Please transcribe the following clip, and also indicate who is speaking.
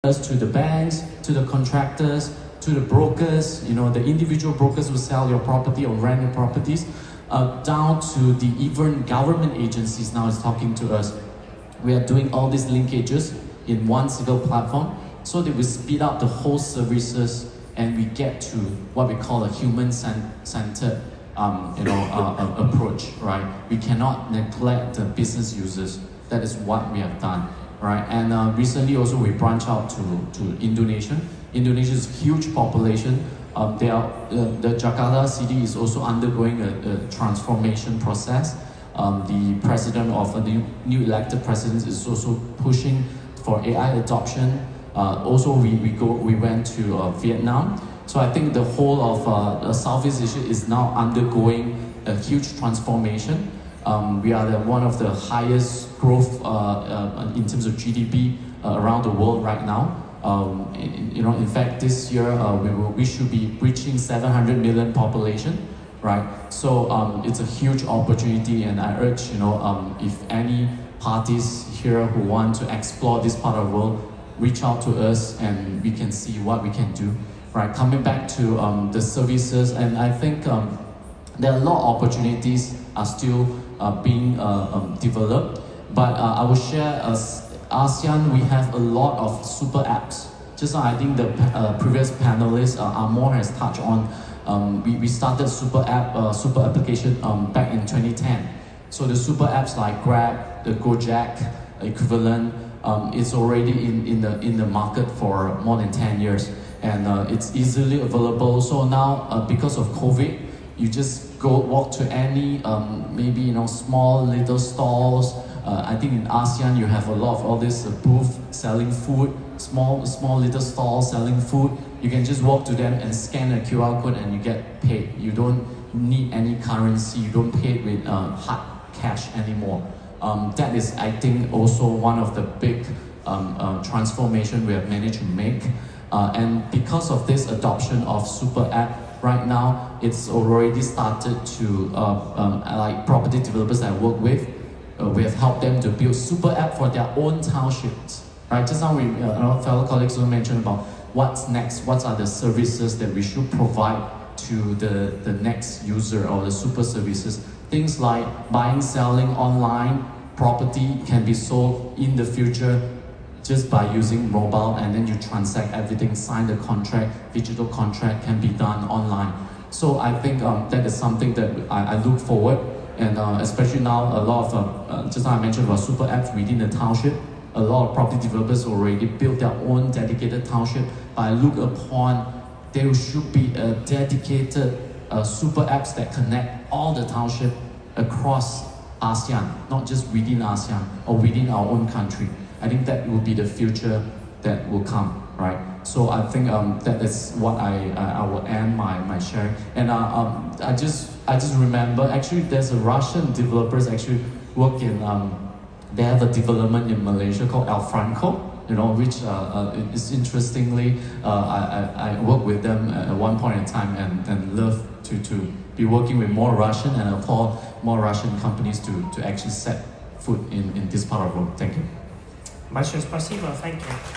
Speaker 1: to the banks, to the contractors, to the brokers, the individual brokers who sell your property or rent your properties, down to the even government agencies now is talking to us. We are doing all these linkages in one single platform so that we speed up the whole services and we get to what we call a human-centered approach, right? We cannot neglect the business users. That is what we have done. Right, and recently also we branch out to Indonesia. Indonesia is a huge population. The Jakarta city is also undergoing a transformation process. The president of the new elected president is also pushing for AI adoption. Also, we went to Vietnam. So I think the whole of Southeast Asia is now undergoing a huge transformation. We are one of the highest growth in terms of GDP around the world right now. In fact, this year we should be reaching 700 million population, right? So it's a huge opportunity, and I urge if any parties here who want to explore this part of the world, reach out to us and we can see what we can do. Right? Coming back to the services, and I think there are a lot of opportunities are still being developed, but I will share ASEAN, we have a lot of super apps. Just like I think the previous panelist, Amor has touched on, we started super application back in 2010. So the super apps like Grab, the Gojek equivalent, is already in the market for more than 10 years. And it's easily available. So now, because of COVID, you just walk to any maybe small little stalls. I think in ASEAN you have a lot of all this booth selling food, small little stalls selling food. You can just walk to them and scan a QR code and you get paid. You don't need any currency. You don't pay with hard cash anymore. That is, I think, also one of the big transformation we have managed to make. And because of this adoption of super app, right now, it's already started to, like property developers I work with, we have helped them to build super app for their own townships. Right? Just now, fellow colleagues also mentioned about what's next, what are the services that we should provide to the next user or the super services. Things like buying, selling online, property can be sold in the future just by using mobile, and then you transact everything, sign the contract, digital contract can be done online. So I think that is something that I look forward, and especially now a lot of, just like I mentioned about super apps within the township, a lot of property developers already built their own dedicated township, but I look upon there should be a dedicated super apps that connect all the township across ASEAN, not just within ASEAN or within our own country. I think that will be the future that will come, right? So I think that is what I will end my sharing. And I just remember, actually there's a Russian developers actually work in, they have a development in Malaysia called El Franco, which is interestingly, I worked with them at one point in time and love to be working with more Russian and applaud more Russian companies to actually set foot in this part of the world. Thank you.
Speaker 2: Большое спасибо. Thank you.